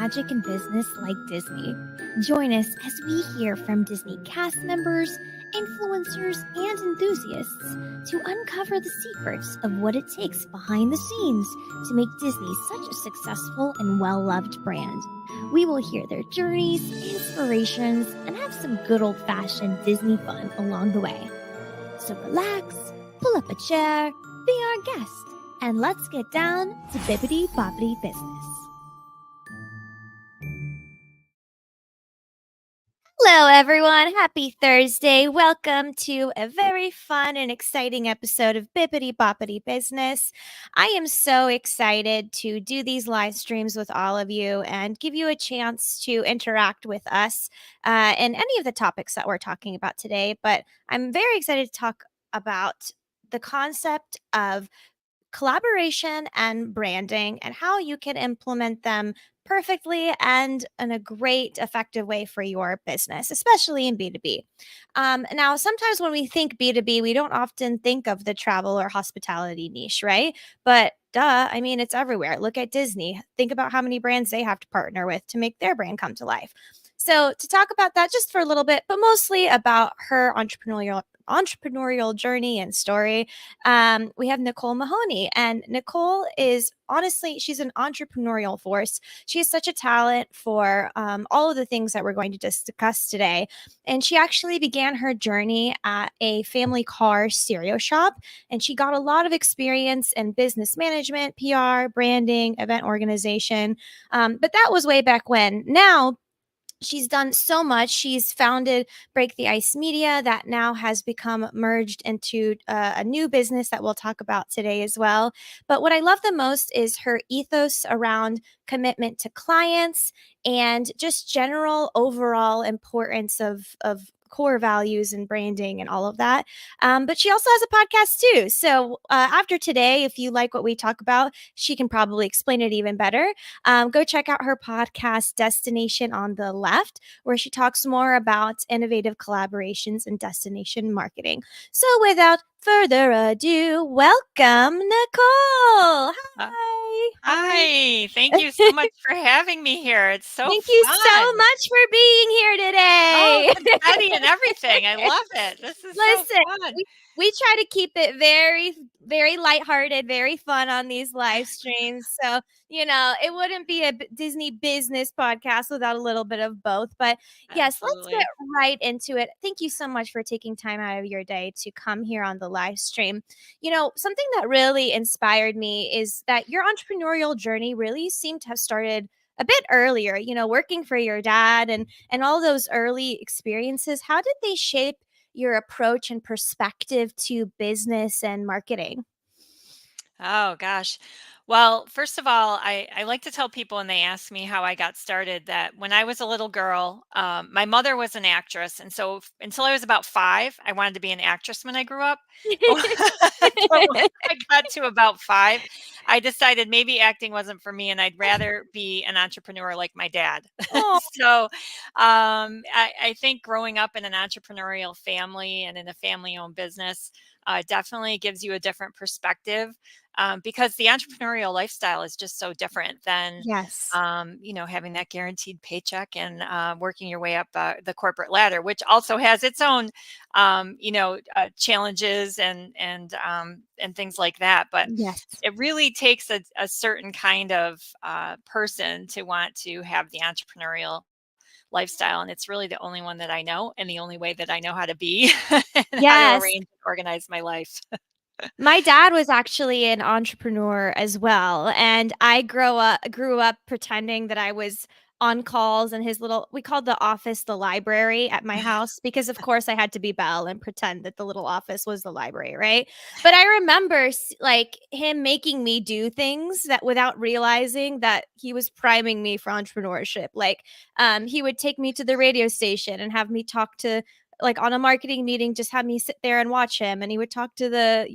magic in business like Disney. Join us as we hear from Disney cast members, influencers, and enthusiasts to uncover the secrets of what it takes behind the scenes to make Disney such a successful and well-loved brand. We will hear their journeys, inspirations, and have some good old-fashioned Disney fun along the way. So relax, pull up a chair, be our guest, and let's get down to bibbity bobbity business. Hello, everyone. Happy Thursday. Welcome to a very fun and exciting episode of Bippity Boppity Business. I am so excited to do these live streams with all of you and give you a chance to interact with us in any of the topics that we're talking about today. But I'm very excited to talk about the concept of collaboration and branding and how you can implement them perfectly and in a great effective way for your business, especially in B2B. Now, sometimes when we think B2B, we don't often think of the travel or hospitality niche, right? But duh, I mean, it's everywhere. Look at Disney. Think about how many brands they have to partner with to make their brand come to life. So, to talk about that just for a little bit, but mostly about her entrepreneurial journey and story, we have Nicole Mahoney. And Nicole is honestly, she's an entrepreneurial force. She has such a talent for all of the things that we're going to discuss today. And she actually began her journey at a family car stereo shop. And she got a lot of experience in business management, PR, branding, event organization. But that was way back when. Now, she's done so much. She's founded Break the Ice Media that now has become merged into a new business that we'll talk about today as well. But what I love the most is her ethos around commitment to clients and just general overall importance of core values and branding and all of that. But she also has a podcast too. So after today, if you like what we talk about, she can probably explain it even better. Go check out her podcast, Destination on the Left, where she talks more about innovative collaborations and destination marketing. So without further ado, welcome, Nicole. Uh, Hi. Hi, thank you so much for having me here. It's so Thank you so fun. much for being here Oh, today. confetti and everything. I love it. This is so Listen, fun. we try to keep it very, very lighthearted, very fun on these live streams. So, it wouldn't be a Disney business podcast without a little bit of both. But yes, let's get Absolutely. right into it. Thank you so much for taking time out of your day to come here on the live stream. Something that really inspired me is that your entrepreneurial journey really seemed to have started a bit earlier, working for your dad and all those early experiences. How did they shape your approach and perspective to business and marketing? Oh gosh. Well, first of all, I like to tell people when they ask me how I got started that when I was a little girl, my mother was an actress. And so until I was about 5, I wanted to be an actress when I grew up. But when I got to about 5, I decided maybe acting wasn't for me and I'd rather be an entrepreneur like my dad. Oh, So I think growing up in an entrepreneurial family and in a family owned business definitely gives you a different perspective because the entrepreneurial lifestyle is just so different than yes. having that guaranteed paycheck and working your way up the corporate ladder, which also has its own challenges and things like that. But Yes. it really takes a certain kind of person to want to have the entrepreneurial lifestyle, and it's really the only one that I know and the only way that I know how to be and how to Yes. arrange and organize my life. My dad was actually an entrepreneur as well, and I grew up pretending that I was on calls in his little we called the office the library at my house because of course I had to be Belle and pretend that the little office was the library, right? But I remember like him making me do things that without realizing that he was priming me for entrepreneurship. Like he would take me to the radio station and have me talk to like on a marketing meeting, just had me sit there and watch him. And he would talk to the,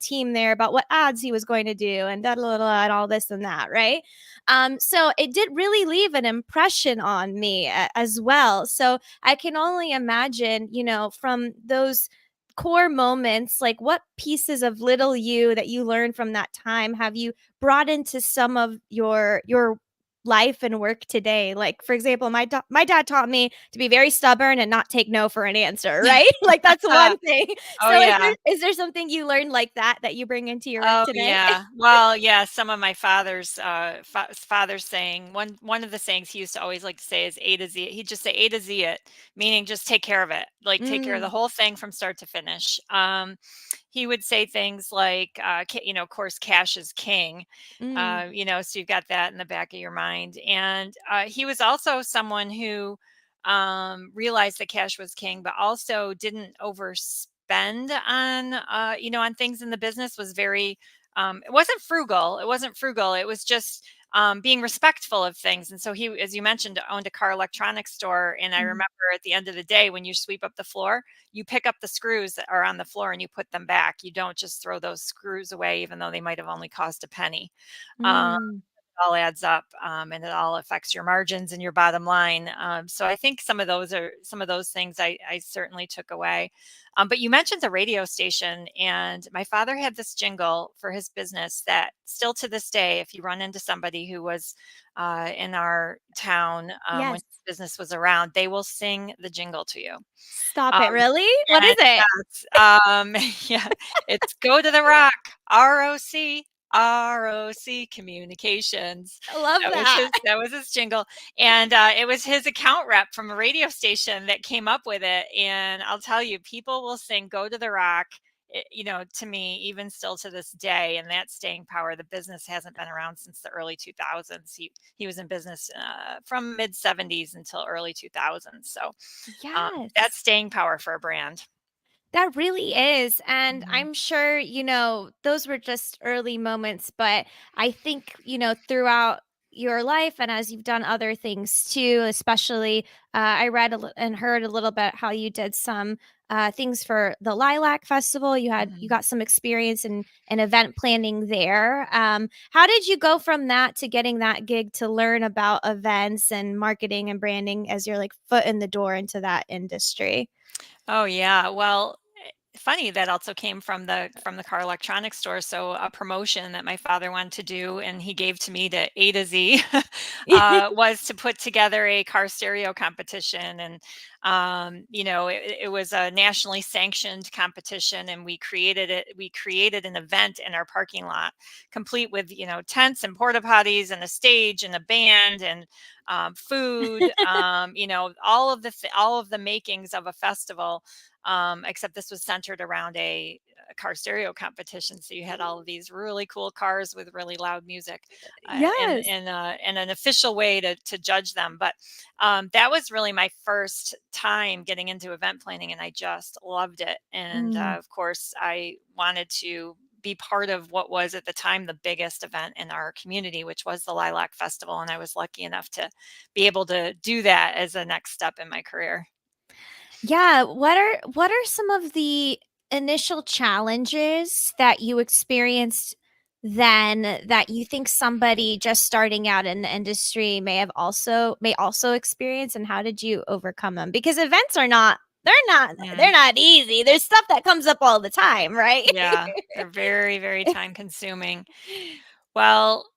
team there about what ads he was going to do and da da da and all this and that. Right. So it did really leave an impression on me as well. So I can only imagine, from those core moments, like what pieces of little you that you learned from that time have you brought into some of your life and work today? Like, for example, my dad taught me to be very stubborn and not take no for an answer, right? Like, that's one thing. Oh, So, yeah. is there something you learned like that you bring into your work Oh, today? yeah. Well, yeah, some of my father's saying, one of the sayings he used to always like to say is A to Z. He'd just say A to Z it, meaning just take care of it. Like, take care of the Mm, whole thing from start to finish. He would say things like, of course, cash is king. mm, So you've got that in the back of your mind. And he was also someone who realized that cash was king, but also didn't overspend on things in the business. Was very, it wasn't frugal. It wasn't frugal. It was just being respectful of things. And so he, as you mentioned, owned a car electronics store. And I mhm, remember at the end of the day, when you sweep up the floor, you pick up the screws that are on the floor and you put them back. You don't just throw those screws away, even though they might have only cost a penny. Um, mm. it all adds up, and it all affects your margins and your bottom line. So I think some of those are some of those things I certainly took away. But you mentioned the radio station, and my father had this jingle for his business that still to this day, if you run into somebody who was in our town when Yes. his business was around, they will sing the jingle to you. Stop it, Um, really? What is and it? yes, yeah, it's Go to the Rock, ROC, ROC Communications. I love that. That was his jingle, and, it was his account rep from a radio station that came up with it, and I'll tell you, people will sing Go to the Rock, to me, even still to this day, and that's staying power. The business hasn't been around since the early 2000s. He was in business, from mid-70s until early 2000s, so that's Yes. staying power for a brand. That really is. And Mhm, I'm sure, those were just early moments, but I think, throughout your life and as you've done other things too, especially I read and heard a little bit how you did some things for the Lilac Festival. You mhm. got some experience in event planning there. How did you go from that to getting that gig to learn about events and marketing and branding as your like foot in the door into that industry? Oh, yeah. Well, funny that also came from the car electronics store. So a promotion that my father wanted to do, and he gave to me to A to Z, was to put together a car stereo competition. And it was a nationally sanctioned competition, and we created it. We created an event in our parking lot, complete with tents and porta potties and a stage and a band and food. All of the makings of a festival, except this was centered around a car stereo competition. So you had all of these really cool cars with really loud music, Yes. and an official way to judge them. But that was really my first time getting into event planning, and I just loved it. And Mm. of course, I wanted to be part of what was at the time the biggest event in our community, which was the Lilac Festival. And I was lucky enough to be able to do that as a next step in my career. Yeah, what are some of the initial challenges that you experienced then that you think somebody just starting out in the industry may also experience, and how did you overcome them? Because events are not they're Mm. not easy. There's stuff that comes up all the time, right? Yeah, they're very, very time consuming. Well,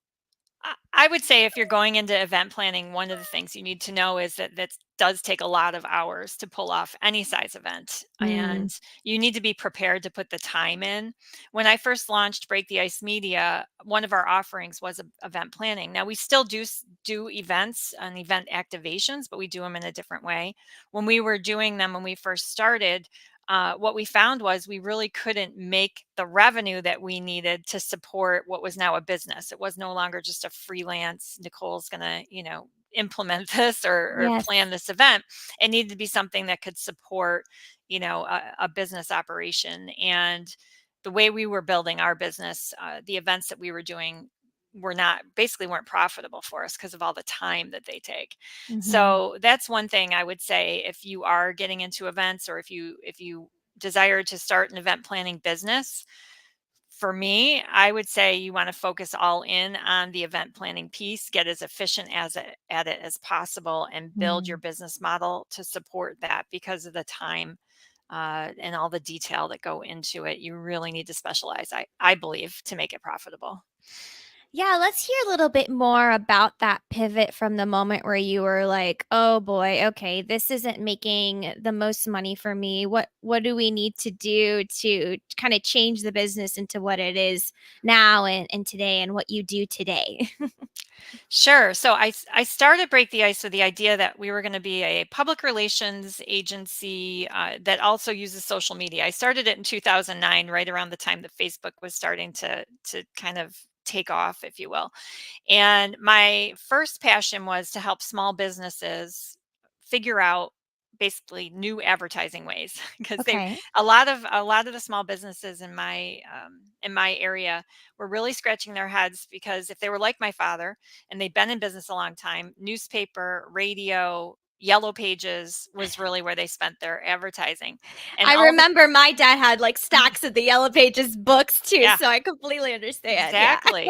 I would say if you're going into event planning, one of the things you need to know is that that does take a lot of hours to pull off any size event. And Mm, you need to be prepared to put the time in. When I first launched Break the Ice Media, one of our offerings was event planning. Now we still do events and event activations, but we do them in a different way. When we were doing them when we first started, what we found was we really couldn't make the revenue that we needed to support what was now a business. It was no longer just a freelance, Nicole's going to, implement this or yes. plan this event. It needed to be something that could support, a business operation. And the way we were building our business, the events that we were doing weren't profitable for us because of all the time that they take. Mhm. So that's one thing I would say if you are getting into events, or if you desire to start an event planning business. For me, I would say you want to focus all in on the event planning piece, get as efficient at it as possible, and build your Mm. business model to support that because of the time and all the detail that go into it. You really need to specialize, I believe, to make it profitable. Yeah, let's hear a little bit more about that pivot from the moment where you were like, "Oh boy, okay, this isn't making the most money for me. What do we need to do to kind of change the business into what it is now and today and what you do today?" Sure. So I started Break the Ice with the idea that we were going to be a public relations agency that also uses social media. I started it in 2009, right around the time that Facebook was starting to kind of take off, if you will. And my first passion was to help small businesses figure out basically new advertising ways because they Okay. a lot of the small businesses in my area were really scratching their heads because if they were like my father and they'd been in business a long time, newspaper, radio, yellow pages was really where they spent their advertising. And I all of a remember my dad had like stacks of the Yellow Pages books too, yeah, so I completely understand. Yeah. exactly.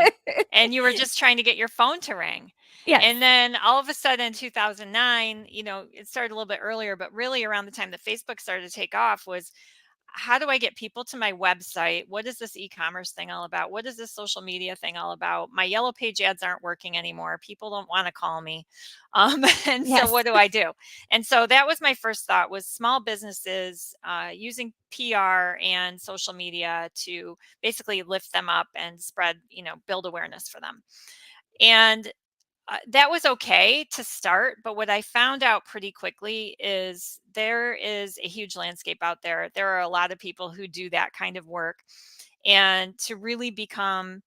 And you were just trying to get your phone to ring. Yes. And then all of a sudden in 2009, it started a little bit earlier, but really around the time that Facebook started to take off was how do I get people to my website? What is this e-commerce thing all about? What is this social media thing all about? My yellow page ads aren't working anymore. People don't want to call me. And so Yes. what do I do? And so that was my first thought was small businesses using PR and social media to basically lift them up and spread, build awareness for them. And that was okay to start, but what I found out pretty quickly is there is a huge landscape out there. There are a lot of people who do that kind of work. And to really become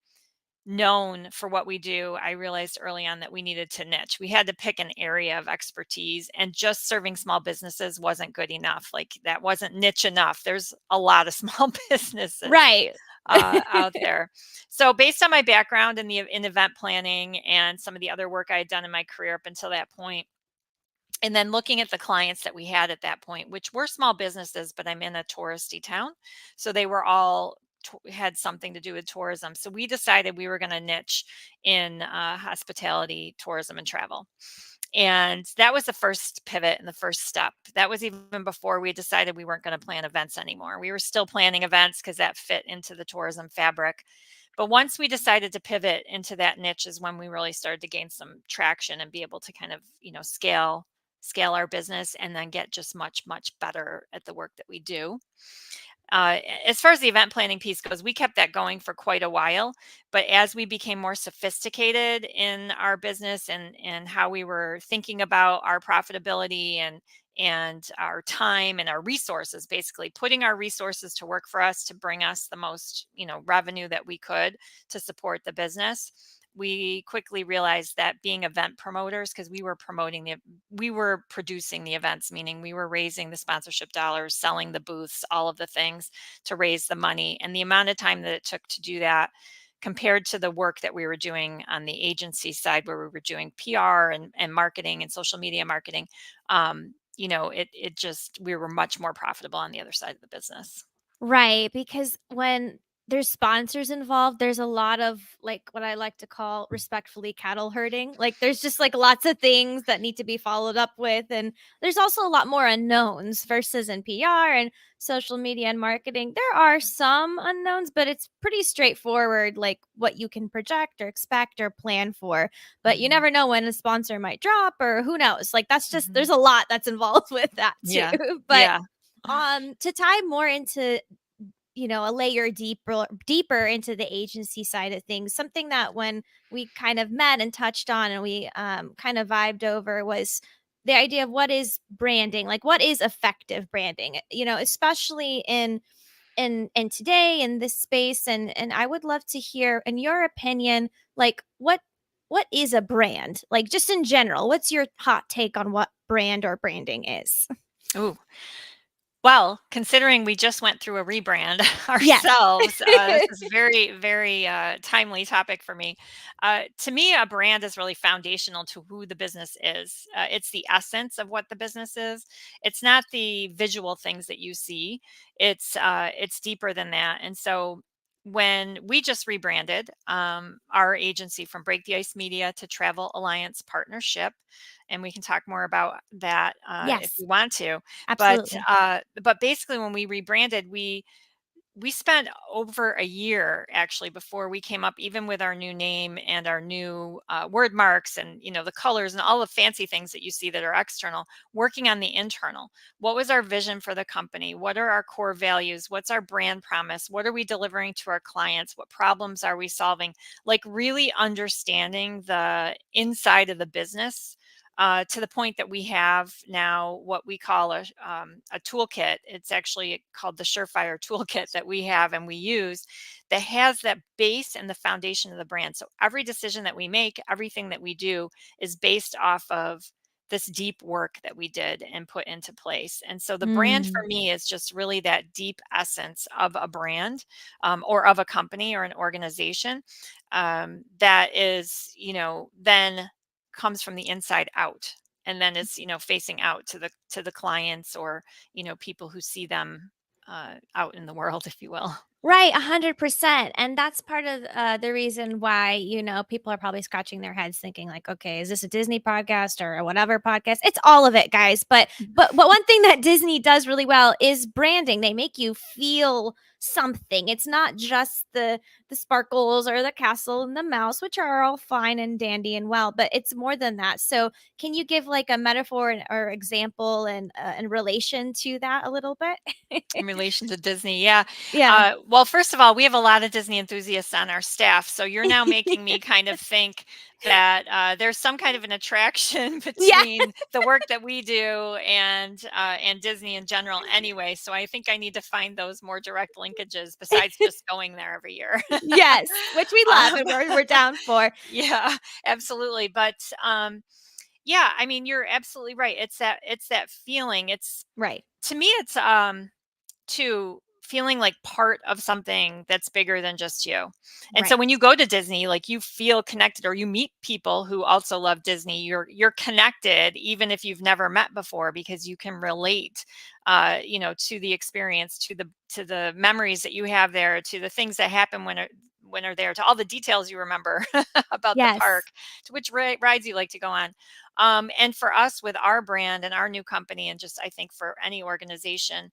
known for what we do, I realized early on that we needed to niche. We had to pick an area of expertise, and just serving small businesses wasn't good enough. Like that wasn't niche enough. There's a lot of small businesses Right. out there. So based on my background in event planning and some of the other work I had done in my career up until that point, and then looking at the clients that we had at that point, which were small businesses, but I'm in a touristy town, so they were all had something to do with tourism. So we decided we were going to niche in hospitality, tourism, and travel. And that was the first pivot and the first step. That was even before we decided we weren't going to plan events anymore. We were still planning events because that fit into the tourism fabric. But once we decided to pivot into that niche is when we really started to gain some traction and be able to kind of, scale our business and then get just much better at the work that we do. As far as the event planning piece goes, we kept that going for quite a while. But as we became more sophisticated in our business and how we were thinking about our profitability and our time and our resources, basically putting our resources to work for us to bring us the most, revenue that we could to support the business, we quickly realized that being event promoters, because we were producing the events, meaning we were raising the sponsorship dollars, selling the booths, all of the things to raise the money. And the amount of time that it took to do that compared to the work that we were doing on the agency side where we were doing PR and marketing and social media marketing, it just we were much more profitable on the other side of the business. Right, because when there's sponsors involved, there's a lot of like what I like to call respectfully cattle herding. Like there's just like lots of things that need to be followed up with. And there's also a lot more unknowns versus in PR and social media and marketing. There are some unknowns, but it's pretty straightforward, like what you can project or expect or plan for. But you Hmm. never know when a sponsor might drop or who knows. Like that's just Hmm. there's a lot that's involved with that too. Yeah. But Yeah. to tie more into a layer deeper into the agency side of things, something that when we kind of met and touched on and we kind of vibed over was the idea of what is branding, like what is effective branding, especially in today in this space. And I would love to hear in your opinion, like what is a brand, like just in general, what's your hot take on what brand or branding is? Ooh. Well, considering we just went through a rebrand Yes. ourselves, this is a very, very timely topic for me. To me, a brand is really foundational to who the business is. It's the essence of what the business is. It's not the visual things that you see. It's deeper than that. And so, when we just rebranded our agency from Break the Ice Media to Travel Alliance Partnership, and we can talk more about that if Yes, you want to, but absolutely. but basically when we rebranded, we spent over a year actually before we came up even with our new name and our new word marks and the colors and all the fancy things that you see that are external, working on the internal. What was our vision for the company? What are our core values? What's our brand promise? What are we delivering to our clients? What problems are we solving? Like really understanding the inside of the business, to the point that we have now what we call a toolkit. It's actually called the Surefire toolkit that we have and we use, that has that base and the foundation of the brand. So every decision that we make, everything that we do is based off of this deep work that we did and put into place. And so the brand for Mm. me is just really that deep essence of a brand, or of a company or an organization, that is, then comes from the inside out, and then is facing out to the clients, or people who see them out in the world, if you will. Right, 100%, and that's part of, the reason why, people are probably scratching their heads thinking like, "Okay, is this a Disney podcast or a whatever podcast?" It's all of it, guys, but one thing that Disney does really well is branding. They make you feel something. It's not just the sparkles or the castle and the mouse, which are all fine and dandy and well, but it's more than that. So, can you give, like, a metaphor or example and, in relation to that a little bit? In relation to Disney, yeah. Yeah. Well, first of all, we have a lot of Disney enthusiasts on our staff, so you're now making me kind of think that there's some kind of an attraction Yeah. between the work that we do and Disney in general. Anyway, so I think I need to find those more direct linkages besides just going there every year. Yes, which we love um, and we're down for. yeah, absolutely. But yeah, I mean, you're absolutely right. It's that feeling. It's Right, To me, it's to feeling like part of something that's bigger than just you. And so right. when you go to Disney, like you feel connected, or you meet people who also love Disney, you're connected even if you've never met before, because you can relate to the experience, to the memories that you have there, to the things that happen when are there, to all the details you remember about the Yes, park, to which rides you like to go on. And for us with our brand and our new company, and just I think for any organization,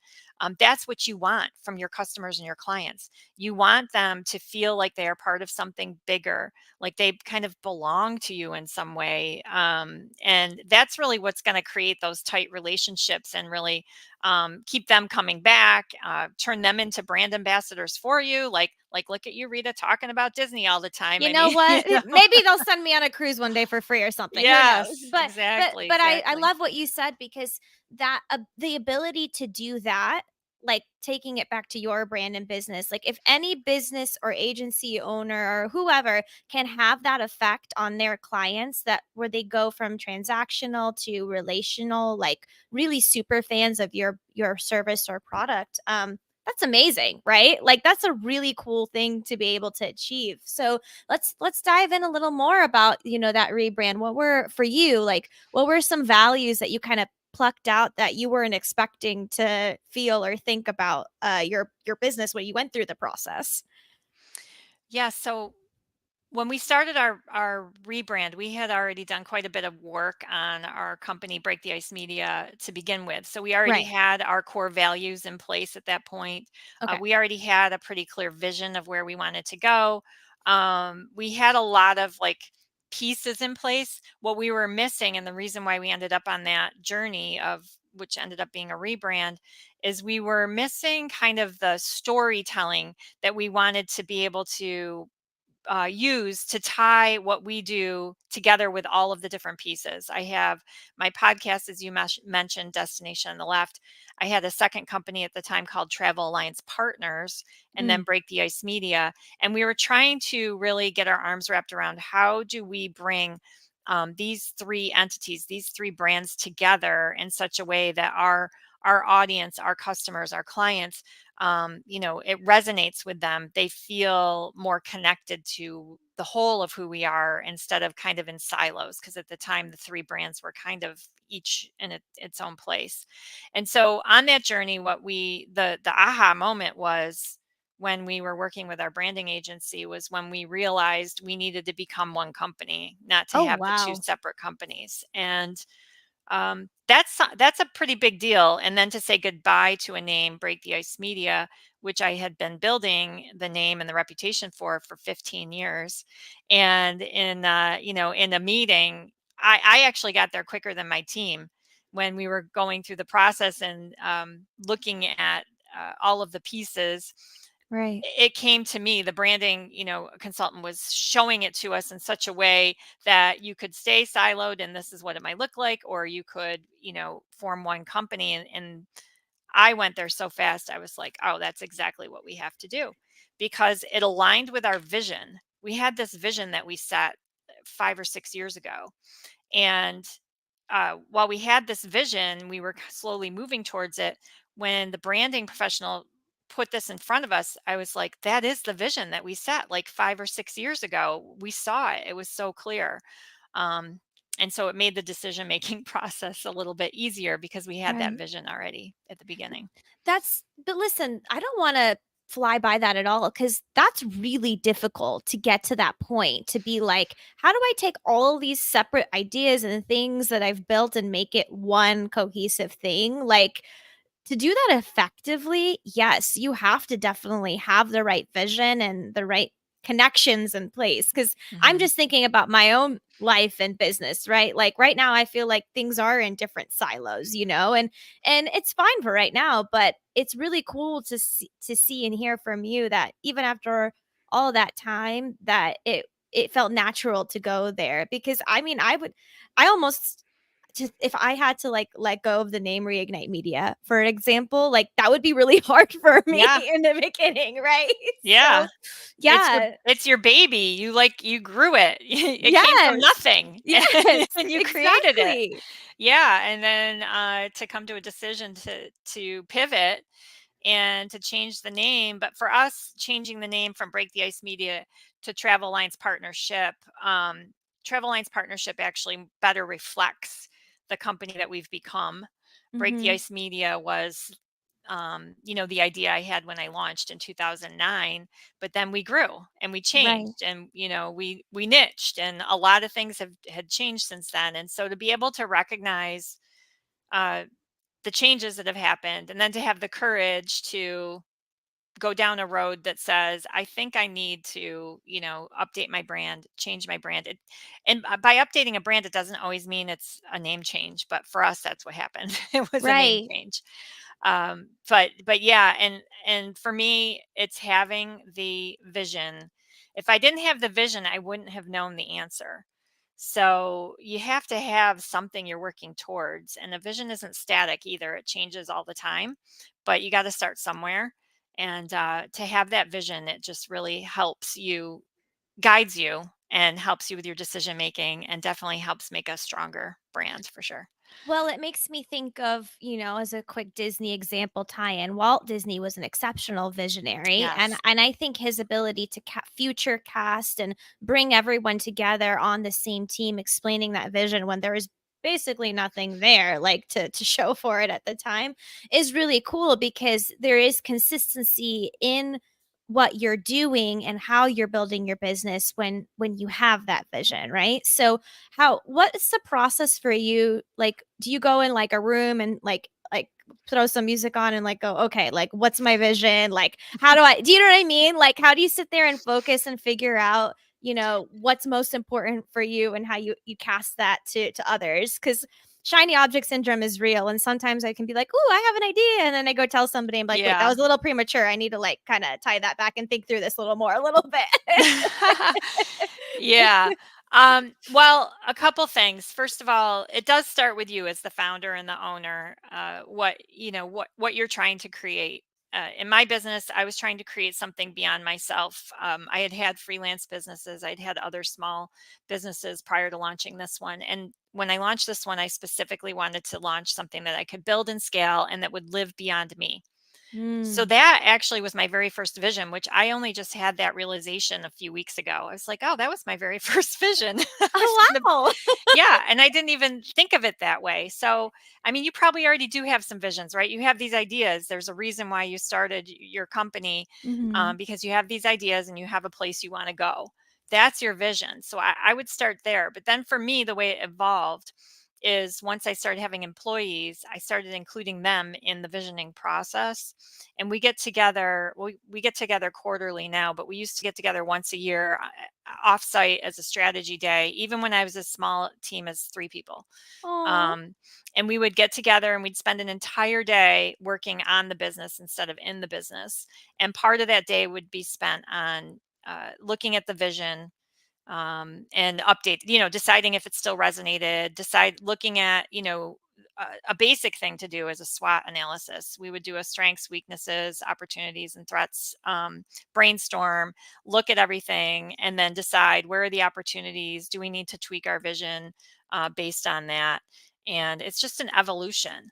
that's what you want from your customers and your clients. You want them to feel like they are part of something bigger, like they kind of belong to you in some way. And that's really what's going to create those tight relationships and really keep them coming back, turn them into brand ambassadors for you. Like, look at you, Rita, talking about Disney all the time. you I know mean, what? Maybe they'll send me on a cruise one day for free or something, who knows? yes, But but exactly, but I exactly. love what you said because the ability to do that, like, taking it back to your brand and business, like, if any business or agency owner or whoever can have that effect on their clients, that where they go from transactional to relational, like, really super fans of your service or product, that's amazing, right? Like, that's a really cool thing to be able to achieve. So, let's dive in a little more about, that rebrand. What were for you, like, what were some values that you kind of plucked out that you weren't expecting to feel or think about, your business when you went through the process? Yeah, so when we started our rebrand, we had already done quite a bit of work on our company, Break the Ice Media, to begin with. So we already Right. had our core values in place at that point. Okay. We already had a pretty clear vision of where we wanted to go. We had a lot of like pieces in place. What we were missing, and the reason why we ended up on that journey of which ended up being a rebrand, is we were missing kind of the storytelling that we wanted to be able to use to tie what we do together with all of the different pieces. I have my podcast, as you mentioned, Destination on the Left. I had a second company at the time called Travel Alliance Partners, and then Mm. Break the Ice Media. And we were trying to really get our arms wrapped around how do we bring these three entities, these three brands together in such a way that our audience, our customers, our clients, it resonates with them. They feel more connected to the whole of who we are instead of kind of in silos. Because at the time, the three brands were kind of each in its own place. And so on that journey, the aha moment was when we were working with our branding agency, was when we realized we needed to become one company, not to Oh, have the two wow. separate companies. And that's a pretty big deal, and then to say goodbye to a name, Break the Ice Media, which I had been building the name and the reputation for 15 years. And in a meeting, I actually got there quicker than my team when we were going through the process and looking at all of the pieces. Right. It came to me, the branding, consultant was showing it to us in such a way that you could stay siloed and this is what it might look like, or you could, form one company. And I went there so fast. I was like, oh, that's exactly what we have to do because it aligned with our vision. We had this vision that we set 5 or 6 years ago. And while we had this vision, we were slowly moving towards it. When the branding professional put this in front of us, I was like, that is the vision that we set like 5 or 6 years ago. We saw it, it was so clear. Um, and so it made the decision making process a little bit easier because we had that Right. vision already at the beginning. But listen, I don't want to fly by that at all because that's really difficult to get to that point to be like, how do I take all these separate ideas and things that I've built and make it one cohesive thing? Like, to do that effectively, yes, you have to definitely have the right vision and the right connections in place. Because I'm Hmm. just thinking about my own life and business, right? Like right now I feel like things are in different silos, and it's fine for right now, but it's really cool to see and hear from you that even after all that time that it felt natural to go there. Because I mean, I almost, just if I had to like let go of the name Reignite Media, for example, like that would be really hard for me Yeah. in the beginning, right? So Yeah. It's your yeah. it's your baby. You grew it. It came from Yes. nothing Yes, and you created it. exactly. Yeah, and then to come to a decision to pivot and to change the name. But for us, changing the name from Break the Ice Media to Travel Alliance Partnership, Travel Alliance Partnership actually better reflects the company that we've become. Break the Mhm. Ice Media was, the idea I had when I launched in 2009. But then we grew and we Right. changed, and we niched, and a lot of things have had changed since then. And so to be able to recognize uh, the changes that have happened and then to have the courage to go down a road that says, I think I need to, update my brand, change my brand. And by updating a brand, it doesn't always mean it's a name change, but for us, that's what happened. It was a name Right. change. But yeah, and for me, it's having the vision. If I didn't have the vision, I wouldn't have known the answer. So you have to have something you're working towards, and a vision isn't static either. It changes all the time, but you got to start somewhere. And to have that vision, it just really helps you, guides you, and helps you with your decision making, and definitely helps make a stronger brand for sure. Well, it makes me think of, as a quick Disney example tie-in, Walt Disney was an exceptional visionary, and Yes. I think his ability to future cast and bring everyone together on the same team, explaining that vision when there is basically nothing there, like to show for it at the time, is really cool because there is consistency in what you're doing and how you're building your business when you have that vision, right? So what's the process for you? Like, do you go in like a room and like throw some music on and like go, okay, like what's my vision? Like, do you know what I mean? Like, how do you sit there and focus and figure out, what's most important for you and how you cast that to others? Because shiny object syndrome is real. And sometimes I can be like, oh, I have an idea. And then I go tell somebody, I'm like, wait, that Yeah. was a little premature. I need to like kind of tie that back and think through this a little more, a little bit. Yeah. Well, a couple things. First of all, it does start with you as the founder and the owner. What you're trying to create. In my business, I was trying to create something beyond myself. I had had freelance businesses. I'd had other small businesses prior to launching this one. And when I launched this one, I specifically wanted to launch something that I could build and scale and that would live beyond me. So Mm. that actually was my very first vision, which I only just had that realization a few weeks ago. I was like, "Oh, that was my very first vision." Oh, The wow. Yeah, and I didn't even think of it that way. So, I mean, you probably already do have some visions, right? You have these ideas. There's a reason why you started your company, Mhm. because you have these ideas and you have a place you wanna go. That's your vision. So I would start there. But then for me, the way it evolved is once I started having employees, I started including them in the visioning process. And we get together quarterly now, but we used to get together once a year offsite as a strategy day, even when I was a small team as 3 people. Oh, Um, and we would get together and we'd spend an entire day working on the business instead of in the business. And part of that day would be spent on looking at the vision, and update, deciding if it still resonated, looking at, a basic thing to do is a SWOT analysis. We would do a strengths, weaknesses, opportunities, and threats, brainstorm, look at everything, and then decide where are the opportunities. Do we need to tweak our vision based on that? And it's just an evolution.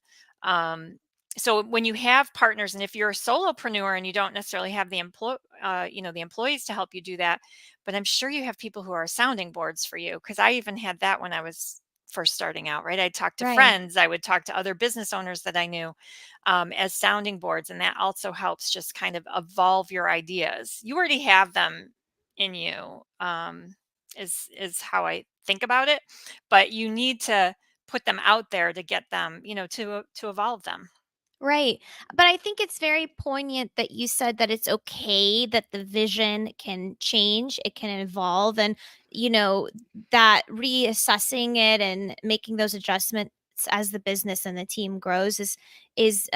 So when you have partners, and if you're a solopreneur and you don't necessarily have the employees to help you do that, but I'm sure you have people who are sounding boards for you, because I even had that when I was first starting out, right? I'd talk to right. friends, I would talk to other business owners that I knew, as sounding boards. And that also helps just kind of evolve your ideas. You already have them in you, is how I think about it. But you need to put them out there to get them, to evolve them. Right. But I think it's very poignant that you said that it's okay that the vision can change, it can evolve, and, you know, that reassessing it and making those adjustments as the business and the team grows is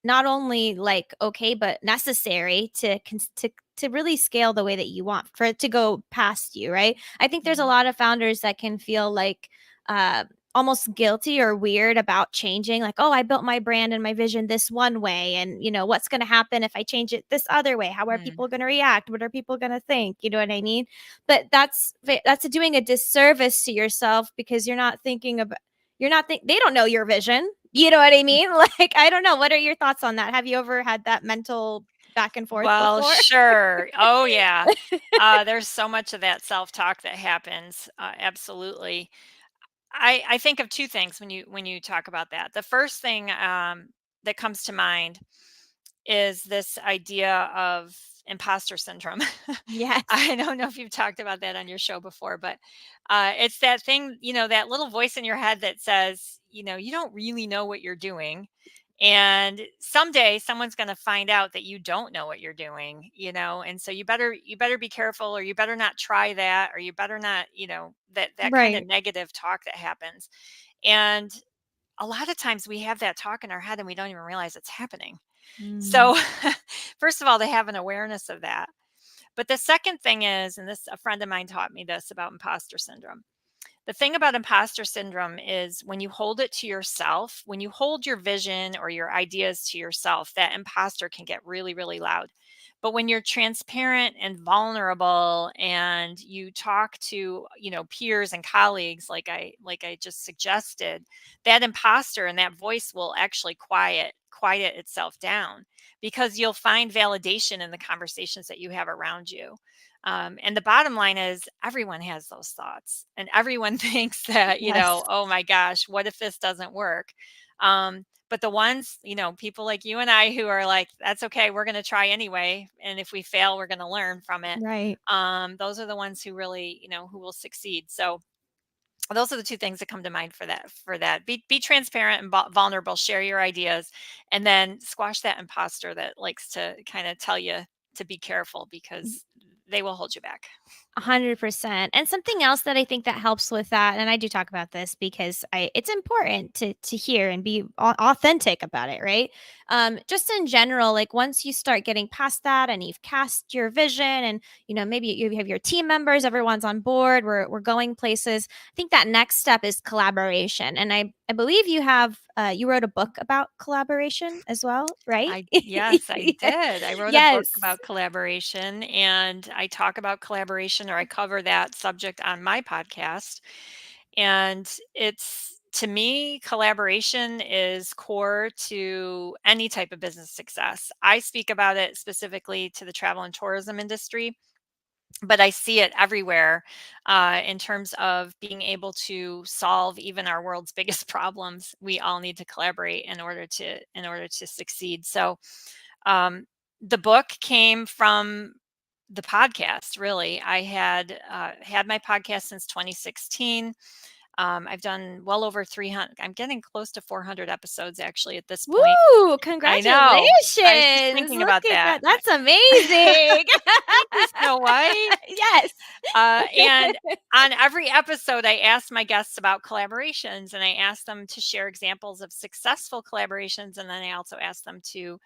not only like okay, but necessary to really scale the way that you want for it to go past you, right? I think there's a Mhm. lot of founders that can feel like uh almost guilty or weird about changing, like, oh, I built my brand and my vision this one way, and what's going to happen if I change it this other way? How are Mm. people going to react? What are people going to think? You know what I mean? But that's doing a disservice to yourself, because you're not think they don't know your vision. You know what I mean? Like, I don't know, what are your thoughts on that? Have you ever had that mental back and forth Well, before? sure. Oh, yeah. There's so much of that self-talk that happens. Absolutely. I think of two things when you talk about that. The first thing that comes to mind is this idea of imposter syndrome. Yes. I don't know if you've talked about that on your show before, but it's that thing, that little voice in your head that says, you don't really know what you're doing. And someday someone's going to find out that you don't know what you're doing, and so you better be careful, or you better not try that, or you better not, that kind of Right. negative talk that happens. And a lot of times we have that talk in our head and we don't even realize it's happening. Mm. So, first of all, to have an awareness of that. But the second thing is, and this a friend of mine taught me this about imposter syndrome. The thing about imposter syndrome is when you hold it to yourself, when you hold your vision or your ideas to yourself, that imposter can get really, really loud. But when you're transparent and vulnerable and you talk to, peers and colleagues like I just suggested, that imposter and that voice will actually quiet itself down, because you'll find validation in the conversations that you have around you. And the bottom line is everyone has those thoughts, and everyone thinks that, Yes. oh my gosh, what if this doesn't work? But the ones, people like you and I who are like, that's okay, we're going to try anyway. And if we fail, we're going to learn from it. Right. Those are the ones who really, who will succeed. So those are the two things that come to mind for that. Be transparent and vulnerable, share your ideas, and then squash that imposter that likes to kind of tell you to be careful, because they will hold you back. 100%. And something else that I think that helps with that, and I do talk about this because it's important to hear and be authentic about it, right? Just in general, like once you start getting past that and you've cast your vision, and maybe you have your team members, everyone's on board, we're going places. I think that next step is collaboration. And I believe you wrote a book about collaboration as well, right? Yes, I did. I wrote a book Yes. about collaboration, and I talk about collaboration, or I cover that subject on my podcast. And it's, to me, collaboration is core to any type of business success. I speak about it specifically to the travel and tourism industry, but I see it everywhere, in terms of being able to solve even our world's biggest problems. We all need to collaborate in order to succeed. So, um, the book came from the podcast. Really, I had my podcast since 2016. I've done well over 300. I'm getting close to 400 episodes actually at this point. Woo! I know. I was just Congratulations. thinking Look about at that. that. That's amazing. Thank you, Snow White. Yes. And on every episode, I asked my guests about collaborations, and I asked them to share examples of successful collaborations. And then I also asked them to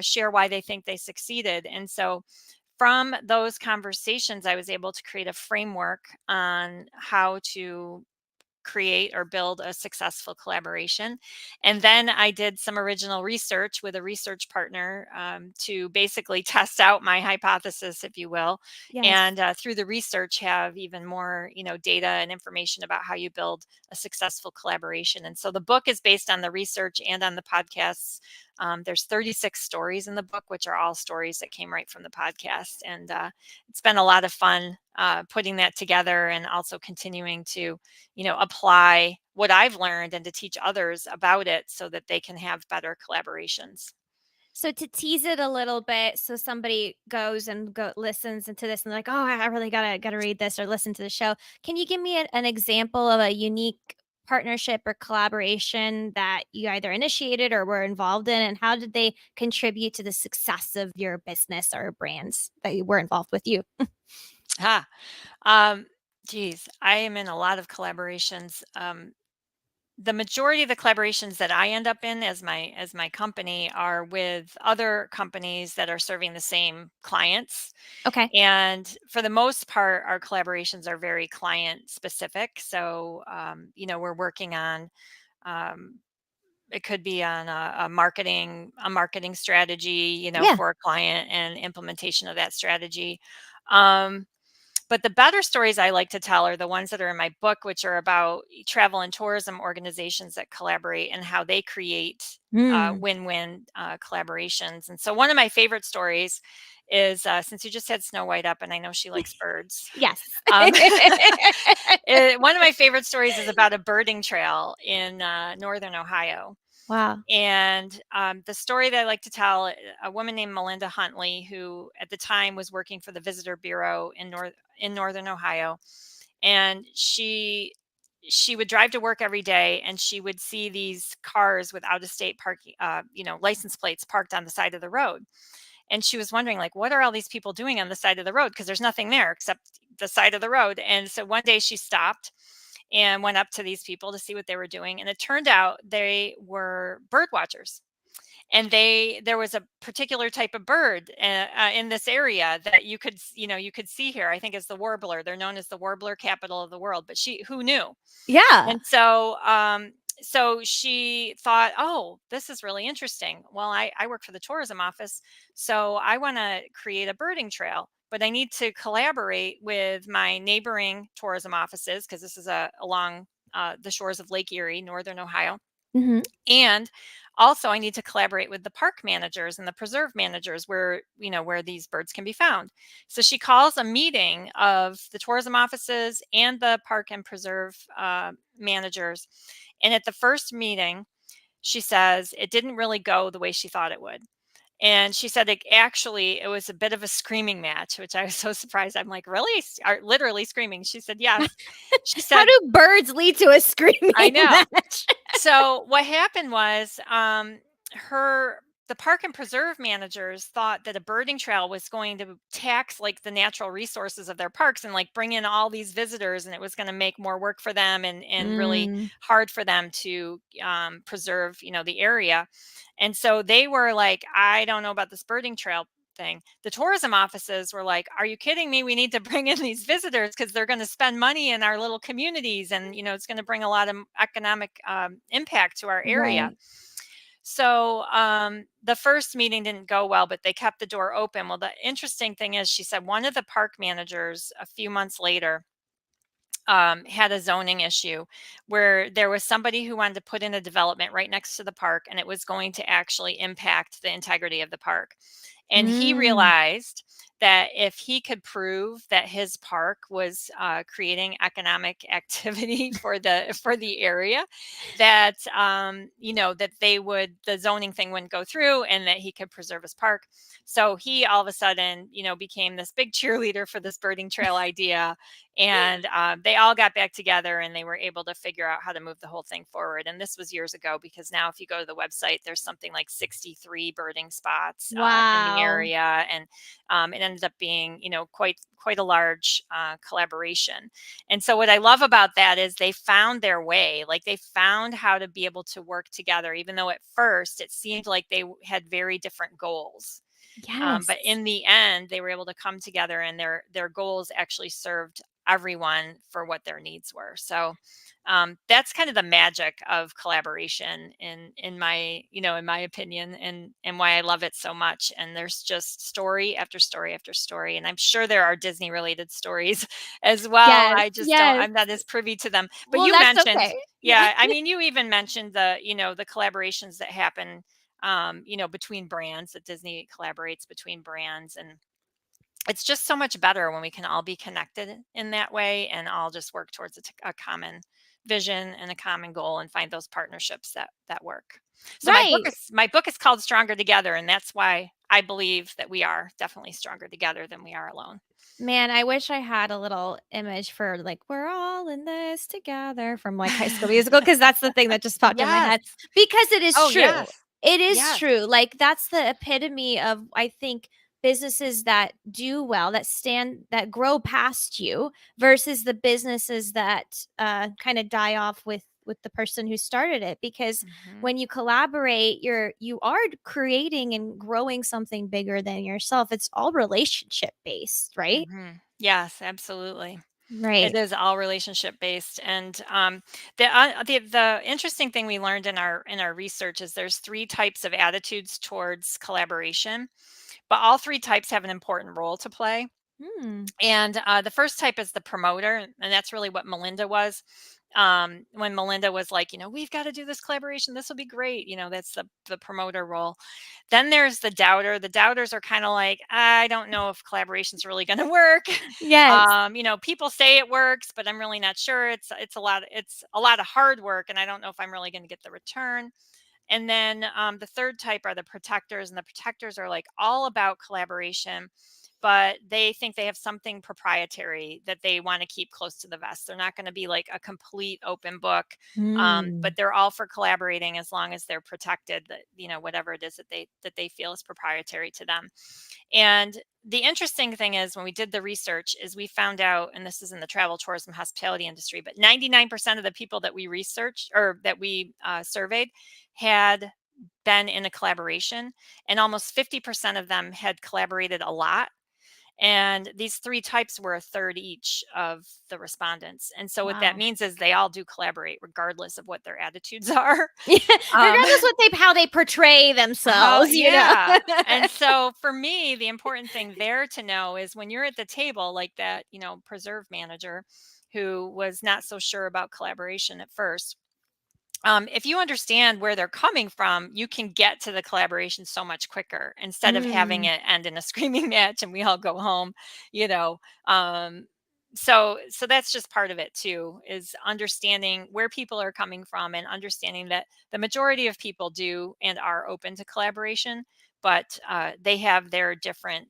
share why they think they succeeded. And so from those conversations, I was able to create a framework on how to create or build a successful collaboration. And then I did some original research with a research partner to basically test out my hypothesis, if you will. Yes. And through the research, have even more, data and information about how you build a successful collaboration. And so the book is based on the research and on the podcasts. There's 36 stories in the book, which are all stories that came right from the podcast. And it's been a lot of fun putting that together and also continuing to apply what I've learned and to teach others about it so that they can have better collaborations. So to tease it a little bit, so somebody goes and listens into this and they're like, "Oh, I really gotta read this or listen to the show." Can you give me an example of a unique partnership or collaboration that you either initiated or were involved in, and how did they contribute to the success of your business or brands that you were involved with you? Ha. Um, Geez, I am in a lot of collaborations. The majority of the collaborations that I end up in as my company are with other companies that are serving the same clients. Okay. And for the most part, our collaborations are very client specific. So, we're working on, um, it could be on a marketing strategy, Yeah. for a client and implementation of that strategy. Um, but the better stories I like to tell are the ones that are in my book, which are about travel and tourism organizations that collaborate and how they create Mm. win-win collaborations. And so one of my favorite stories is, since you just had Snow White up, and I know she likes birds. Yes. um, One of my favorite stories is about a birding trail in northern Ohio. Wow. And the story that I like to tell, a woman named Melinda Huntley, who at the time was working for the Visitor Bureau in northern Ohio, and she would drive to work every day, and she would see these cars with out of state parking, license plates parked on the side of the road. And she was wondering, like, what are all these people doing on the side of the road? Because there's nothing there except the side of the road. And so one day she stopped and went up to these people to see what they were doing. And it turned out they were bird watchers. And there was a particular type of bird in this area that you could see here. I think is the warbler. They're known as the warbler capital of the world. But who knew? Yeah. And so she thought, oh, this is really interesting. Well, I work for the tourism office, so I want to create a birding trail, but I need to collaborate with my neighboring tourism offices because this is along the shores of Lake Erie, northern Ohio. Mhm. And also I need to collaborate with the park managers and the preserve managers where these birds can be found. So she calls a meeting of the tourism offices and the park and preserve managers. And at the first meeting, she says it didn't really go the way she thought it would. And she said it was a bit of a screaming match, which I was so surprised. I'm like, really? Literally screaming. She said, yes. She How said, do birds lead to a I screaming know. match? So what happened was, her the park and preserve managers thought that a birding trail was going to tax like the natural resources of their parks and like bring in all these visitors, and it was going to make more work for them and really Mm. hard for them to preserve the area. And so they were like, I don't know about this birding trail thing. The tourism offices were like, are you kidding me? We need to bring in these visitors because they're going to spend money in our little communities, and it's going to bring a lot of economic impact to our area. Right. So the first meeting didn't go well, but they kept the door open. Well, the interesting thing is, she said one of the park managers a few months later had a zoning issue where there was somebody who wanted to put in a development right next to the park, and it was going to actually impact the integrity of the park. And he Mm. realized that if he could prove that his park was creating economic activity for the area, that that the zoning thing wouldn't go through, and that he could preserve his park. So he all of a sudden became this big cheerleader for this birding trail idea, and they all got back together and they were able to figure out how to move the whole thing forward. And this was years ago, because now if you go to the website, there's something like 63 birding spots in the Wow. area, and it ended up being quite a large collaboration. And so what I love about that is they found their way. Like, they found how to be able to work together, even though at first it seemed like they had very different goals. But Yes. in the end, they were able to come together, and their goals actually served everyone for what their needs were. So that's kind of the magic of collaboration in my opinion, and why I love it so much. And there's just story after story after story, and I'm sure there are Disney related stories as well. Yes. Yes. I'm not as privy to them. But Well, you that's mentioned, okay. Yeah. yeah, I mean, you even mentioned the collaborations that happen between brands, that Disney collaborates between brands. And it's just so much better when we can all be connected in that way, and all just work towards a common vision and a common goal, and find those partnerships that work. So Right. my book is called Stronger Together, and that's why I believe that we are definitely stronger together than we are alone. Man, I wish I had a little image for, like, "We're all in this together" from, like, High School Musical, because that's the thing that just popped in my Yes. head, because it is Oh, true. yes. It is Yes. true, like, that's the epitome of, I think, businesses that do well, that grow past you, versus the businesses that, kinda die off with the person who started it, because Hmm. when you collaborate, you are creating and growing something bigger than yourself. It's all relationship based, right? Hmm. Yes, absolutely. It Right. is all relationship based. And the interesting thing we learned in our research is there's three types of attitudes towards collaboration, but all three types have an important role to play. Hmm. And the first type is the promoter, and that's really what Melinda was. When Melinda was like, we've got to do this collaboration, this will be great. That's the promoter role. Then there's the doubter. The doubters are kind of like, I don't know if collaboration's really going to work. Yes. People say it works, but I'm really not sure. It's a lot of hard work, and I don't know if I'm really going to get the return. And then the third type are the protectors, and the protectors are like all about collaboration, but they think they have something proprietary that they want to keep close to the vest. They're not going to be like a complete open book, but Mm. they're all for collaborating as long as they're protected. That whatever it is that they feel is proprietary to them. And the interesting thing is, when we did the research, is we found out, and this is in the travel, tourism, hospitality industry, but 99% of the people that we researched, or that we surveyed, had been in a collaboration, and almost 50% of them had collaborated a lot. And these three types were a third each of the respondents. And so what that Wow. means is they all do collaborate regardless of what their attitudes are. Yeah, um, regardless what they how they portray how, themselves. yeah. And so for me, the important thing there to know is, when you're at the table, like that, preserve manager who was not so sure about collaboration at first, if you understand where they're coming from, you can get to the collaboration so much quicker, instead of having Mm. it end in a screaming match and we all go home. You know, um, so that's just part of it too, is understanding where people are coming from, and understanding that the majority of people do and are open to collaboration, but they have their different,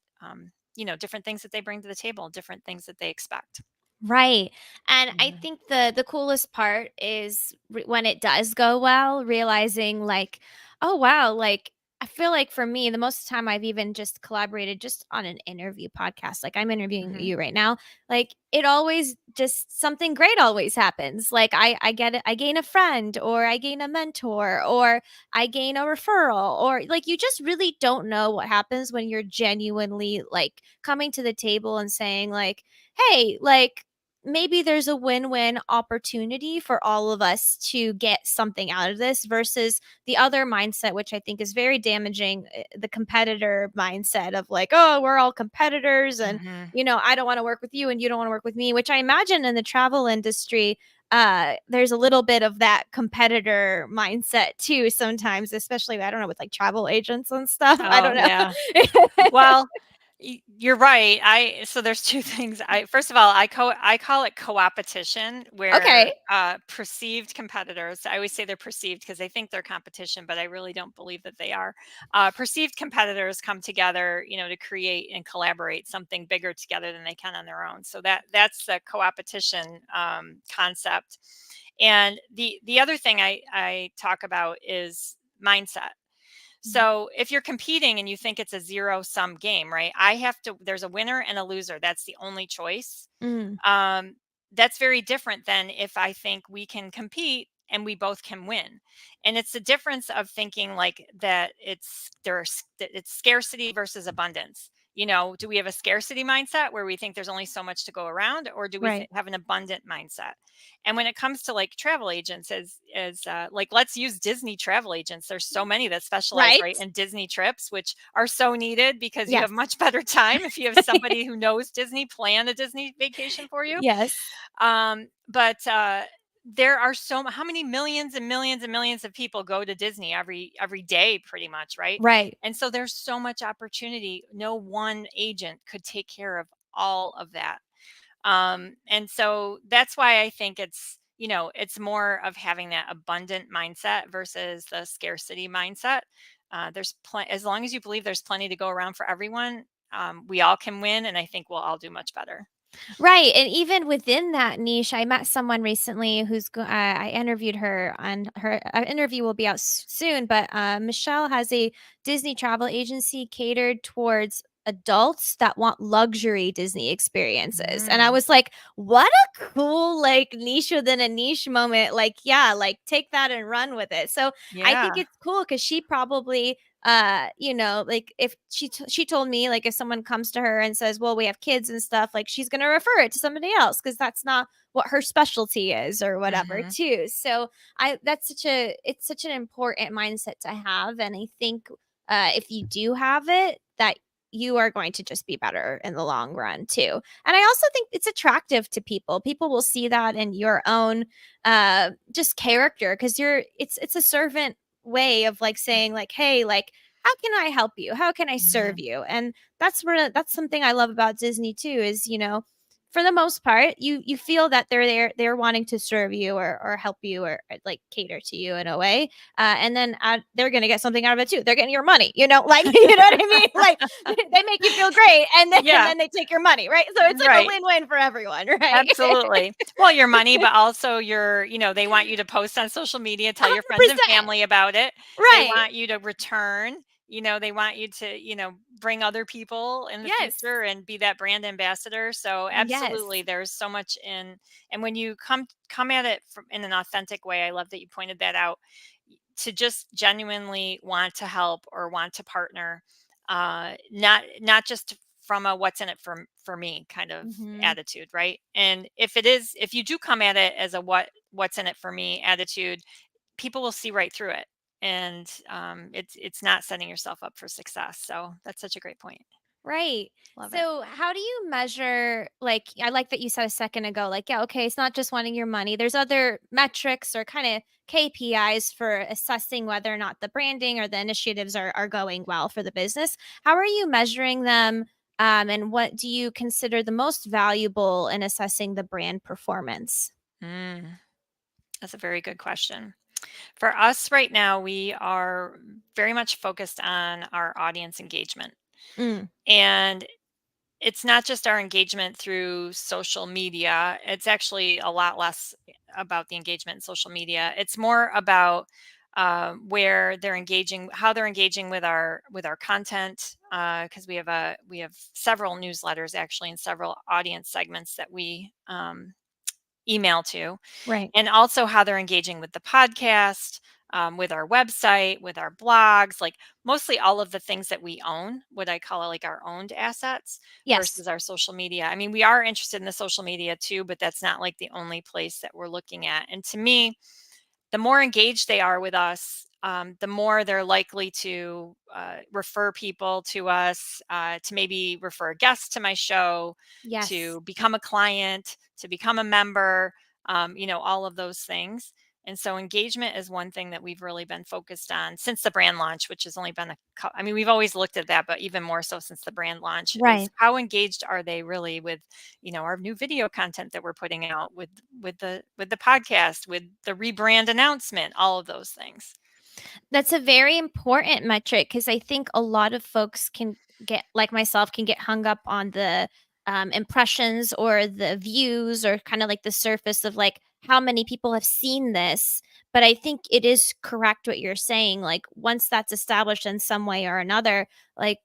different things that they bring to the table, different things that they expect. Right. And I Mhm. think the coolest part is when it does go well, realizing like, oh wow, like I feel like for me, the most time I've even just collaborated just on an interview podcast, like I'm interviewing Mhm. you right now, like it always just something great always happens. Like I gain a friend, or I gain a mentor, or I gain a referral, or like you just really don't know what happens when you're genuinely like coming to the table and saying like, hey, like maybe there's a win-win opportunity for all of us to get something out of this, versus the other mindset, which I think is very damaging, the competitor mindset of like, oh, we're all competitors, and Mhm. I don't want to work with you and you don't want to work with me, which I imagine in the travel industry there's a little bit of that competitor mindset too sometimes, especially I don't know, with like travel agents and stuff. I Oh, don't yeah. know. Well, You're right. So there's two things. First of all, I call it co-opetition, where Okay. perceived competitors. I always say they're perceived because they think they're competition, but I really don't believe that they are. Perceived competitors come together, to create and collaborate something bigger together than they can on their own. So that's the co-opetition concept. And the other thing I talk about is mindset. Mhm. So if you're competing and you think it's a zero sum game, right? There's a winner and a loser. That's the only choice. Mm, Um, that's very different than if I think we can compete and we both can win. And it's the difference of thinking like that it's scarcity versus abundance. Do we have a scarcity mindset where we think there's only so much to go around, or do we right. have an abundant mindset? And when it comes to like travel agents, like, let's use Disney travel agents. There's so many that specialize Right? right in Disney trips, which are so needed because you Yes. have much better time if you have somebody who knows Disney plan a Disney vacation for you. Yes. But there are how many millions and millions and millions of people go to Disney every day, pretty much, right? Right. And so there's so much opportunity. No one agent could take care of all of that. And so that's why I think it's more of having that abundant mindset versus the scarcity mindset. As long as you believe there's plenty to go around for everyone, we all can win, and I think we'll all do much better. Right, and even within that niche, I met someone recently I interviewed her, and her interview will be out soon. But Michelle has a Disney travel agency catered towards adults that want luxury Disney experiences, and I Mm, was like, "What a cool like niche within a niche moment!" Like, yeah, like take that and run with it. So I think yeah. it's cool because she probably like if she told me like if someone comes to her and says, well, we have kids and stuff, like she's going to refer it to somebody else because that's not what her specialty is or whatever Hmm. too. So I that's such a it's such an important mindset to have, and I think if you do have it, that you are going to just be better in the long run too. And I also think it's attractive to people will see that in your own just character, because it's a servant way of like saying like, hey, like, how can I help you? How can I serve Hmm. you? And that's something I love about Disney too, is for the most part you feel that they're wanting to serve you or help you or like cater to you in a way, and then they're gonna get something out of it too. They're getting your money, like you know what I mean, like they make you feel great, and then and Yeah, then they take your money, right? So it's like a right. win-win for everyone, right? Absolutely. Well, your money, but also they want you to post on social media, tell your friends and 100%. family about it. They Right. want you to return, they want you to, bring other people in the Yes. future and be that brand ambassador. So absolutely, Yes. there's so much and when you come at it in an authentic way, I love that you pointed that out, to just genuinely want to help or want to partner, not just from a what's in it for me kind of Mhm. attitude, right? And if you do come at it as a what's in it for me attitude, people will see right through it, and it's not setting yourself up for success. So that's such a great point. Right. Love it. So, how do you measure, like, I like that you said a second ago, like, yeah, okay, it's not just wanting your money. There's other metrics or kind of KPIs for assessing whether or not the branding or the initiatives are going well for the business. How are you measuring them? And what do you consider the most valuable in assessing the brand performance? Mm, that's a very good question. For us right now, we are very much focused on our audience engagement. Mm, And it's not just our engagement through social media. It's actually a lot less about the engagement in social media. It's more about where they're engaging, how they're engaging with our content. Because we have several newsletters actually, and several audience segments that we email to, right. and also how they're engaging with the podcast, with our website, with our blogs, like mostly all of the things that we own, what I call it, like our owned assets Yes. versus our social media. I mean, we are interested in the social media too, but that's not like the only place that we're looking at. And to me, the more engaged they are with us, the more they're likely to refer people to us, to maybe refer a guest to my show, Yes. to become a client, to become a member, all of those things. And so engagement is one thing that we've really been focused on since the brand launch, which has only been I mean, we've always looked at that, but even more so since the brand launch is Right. how engaged are they really with, our new video content that we're putting out, with the podcast, with the rebrand announcement, all of those things. That's a very important metric because I think a lot of folks can get, like myself, can get hung up on the impressions or the views or kind of like the surface of like how many people have seen this. But I think it is correct what you're saying. Like once that's established in some way or another, like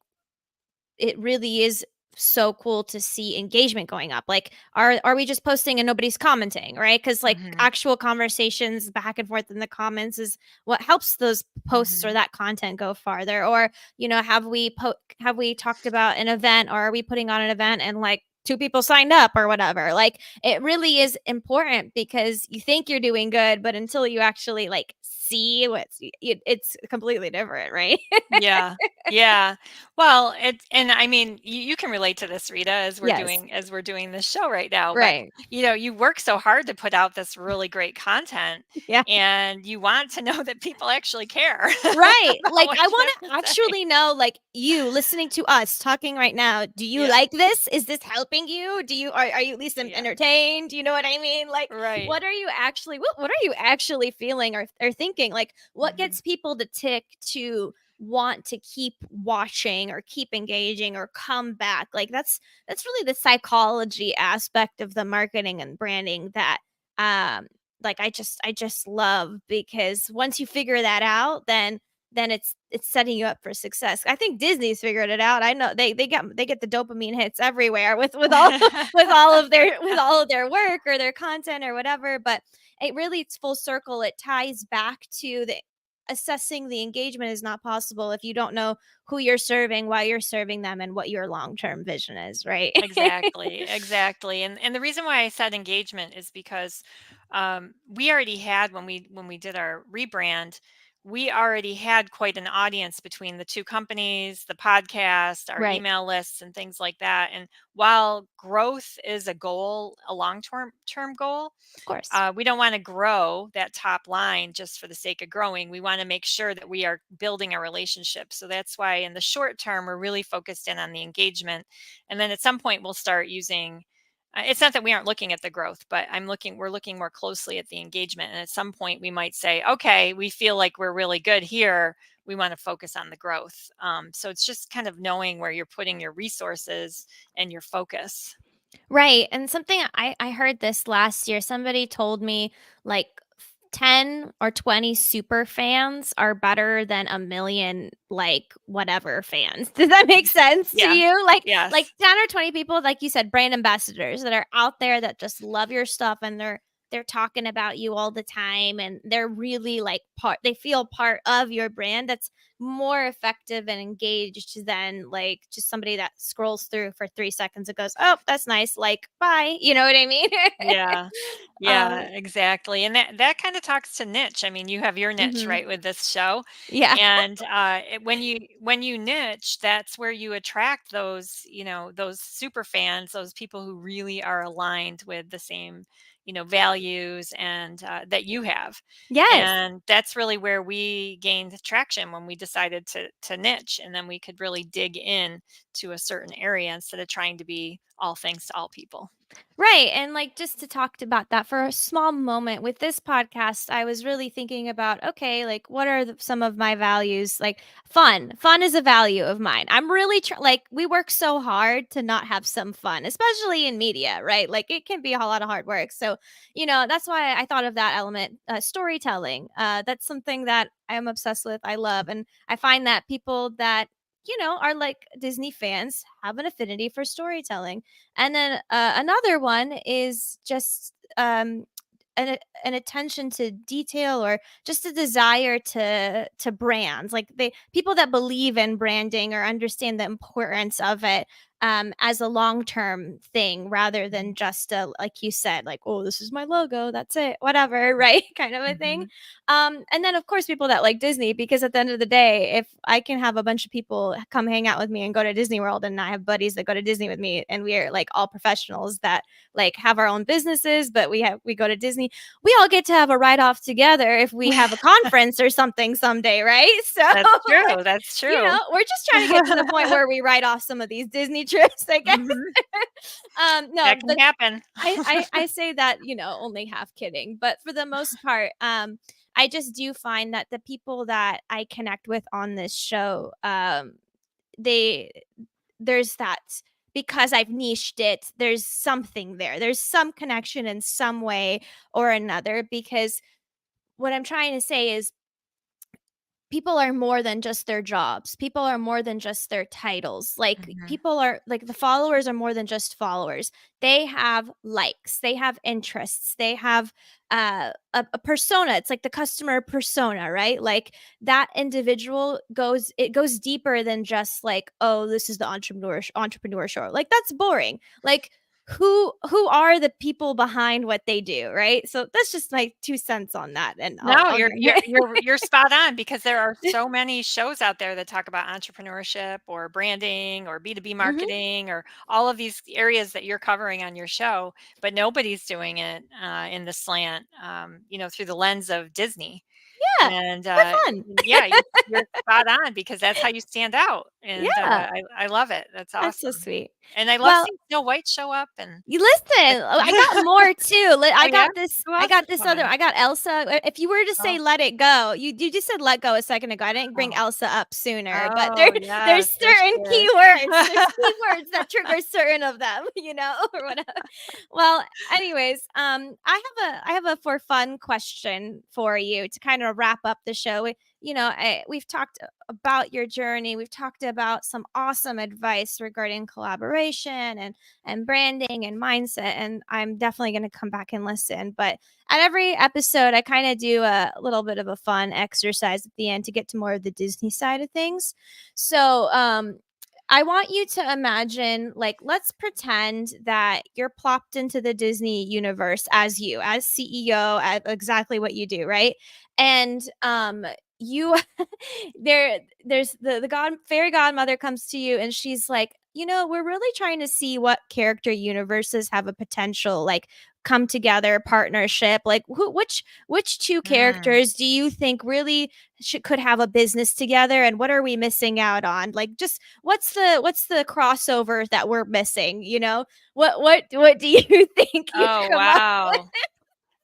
it really is so cool to see engagement going up. Like, are we just posting and nobody's commenting, right? Because like Mhm. actual conversations back and forth in the comments is what helps those posts or Mhm. that content go farther. Or have we talked about an event, or are we putting on an event and like two people signed up or whatever? Like it really is important because you think you're doing good, but until you actually like see it's completely different, right? Yeah. Yeah. Well, and I mean, you can relate to this, Rita, Yes. as we're doing this show right now. But Right. you work so hard to put out this really great content, Yeah. and you want to know that people actually care Right. about Like, what I you have wanna to say. actually know, like, you listening to us talking right now, do you Yeah. like this? Is this helping you? Are you at least Yeah. entertained? Do you know what I mean? Like, Right. what are you actually feeling or thinking? Like, what Mhm. gets people to tick to want to keep watching or keep engaging or come back? Like, that's really the psychology aspect of the marketing and branding that, um, like, I just love because once you figure that out, then it's setting you up for success. I think Disney's figured it out. I know they get the dopamine hits everywhere with all with all of their work or their content or whatever, but it's full circle. It ties back to the assessing the engagement is not possible if you don't know who you're serving, why you're serving them, and what your long-term vision is, right? Exactly, exactly. And the reason why I said engagement is because we already had when we did our rebrand, we already had quite an audience between the two companies, the podcast, our Right. email lists, and things like that. And while growth is a goal, a long term goal, Of course. we don't want to grow that top line just for the sake of growing. We want to make sure that we are building a relationship. So that's why in the short term, we're really focused in on the engagement. And then at some point, we'll start using it's not that we aren't looking at the growth, but we're looking more closely at the engagement. And at some point, we might say, okay, we feel like we're really good here. We want to focus on the growth. So it's just kind of knowing where you're putting your resources and your focus. Right, and something I heard this last year, somebody told me, like, 10 or 20 super fans are better than a million, like, whatever fans. Does that make sense to Yeah. you? Like Yes. 10 or 20 people, like you said, brand ambassadors that are out there that just love your stuff and they're talking about you all the time and they're really, like, they feel part of your brand. That's more effective and engaged than like just somebody that scrolls through for 3 seconds and goes, "Oh, that's nice, like, bye." You know what I mean? Yeah. Yeah, Um, exactly, and that kinda talks to niche. I mean, you have your niche, mhm. right, with this show, Yeah. and, when you niche, that's where you attract those, those super fans, those people who really are aligned with the same, values and, that you have, Yes. and that's really where we gained traction when we decided to niche, and then we could really dig in to a certain area instead of trying to be all things to all people. Right. And like just to talk about that for a small moment with this podcast, I was really thinking about okay, like what are some of my values? Like fun. Fun is a value of mine. I'm really like we work so hard to not have some fun, especially in media, right? Like it can be a lot of hard work. So, that's why I thought of that element, storytelling. That's something that I'm obsessed with. I love. And I find that people that are like Disney fans have an affinity for storytelling. And then another one is just an attention to detail or just a desire to brands. Like they people that believe in branding or understand the importance of it. as a long-term thing rather than just a, like you said, like, oh, this is my logo, that's it, whatever, right? Kind of a thing. Mhm. And then of course people that like Disney, because at the end of the day, if I can have a bunch of people come hang out with me and go to Disney World, and I have buddies that go to Disney with me, and we are like all professionals that like have our own businesses, but we go to Disney, we all get to have a write off together if we have a conference or something someday, right? So That's like, true, that's true. we're just trying to get to the point where we write off some of these Disney trips, I guess. Mhm. No, That can but happen. I say that, only half kidding, but for the most part, I just do find that the people that I connect with on this show, they there's that, because I've niched it, there's something there. There's some connection in some way or another, because what I'm trying to say is people are more than just their jobs. People are more than just their titles. Like, Mhm. people are like, the followers are more than just followers. They have likes, they have interests, they have a persona. It's like the customer persona, right? Like, that individual goes deeper than just like, oh, this is the entrepreneur show. Like, that's boring. Like, who are the people behind what they do, right? So that's just my 2 cents on that, and No, I'll you're get you're you're you're spot on because there are so many shows out there that talk about entrepreneurship or branding or B2B Mhm. marketing or all of these areas that you're covering on your show, but nobody's doing it in the slant, through the lens of Disney. Yeah, And they're fun. yeah, you're spot on because that's how you stand out. And Yeah, I love it. That's that's so awesome. sweet. And I love Well, seeing Snow White show up and you listen, oh, I got more too. oh yeah, who I else got is this other coming? I got Elsa. If you were to Oh, say "Let It Go," you just said "Let Go" a second ago. I didn't bring oh. Elsa up sooner, but Oh, there's yes, there she certain is. keywords. There's keywords that trigger certain of them, or whatever. Well, anyways, I have a for fun question for you to kind of wrap up the show. We've talked about your journey. We've talked about some awesome advice regarding collaboration and branding and mindset. And I'm definitely going to come back and listen. But at every episode, I kind of do a little bit of a fun exercise at the end to get to more of the Disney side of things. So, I want you to imagine, like, let's pretend that you're plopped into the Disney universe as CEO, at exactly what you do, right? And you there's the god fairy godmother comes to you, and she's like, we're really trying to see what character universes have a potential, like, come together partnership, like, which two Mm. characters do you think really could have a business together, and what are we missing out on? Like, just what's the crossover that we're missing, what do you think you Oh, come up? wow. It's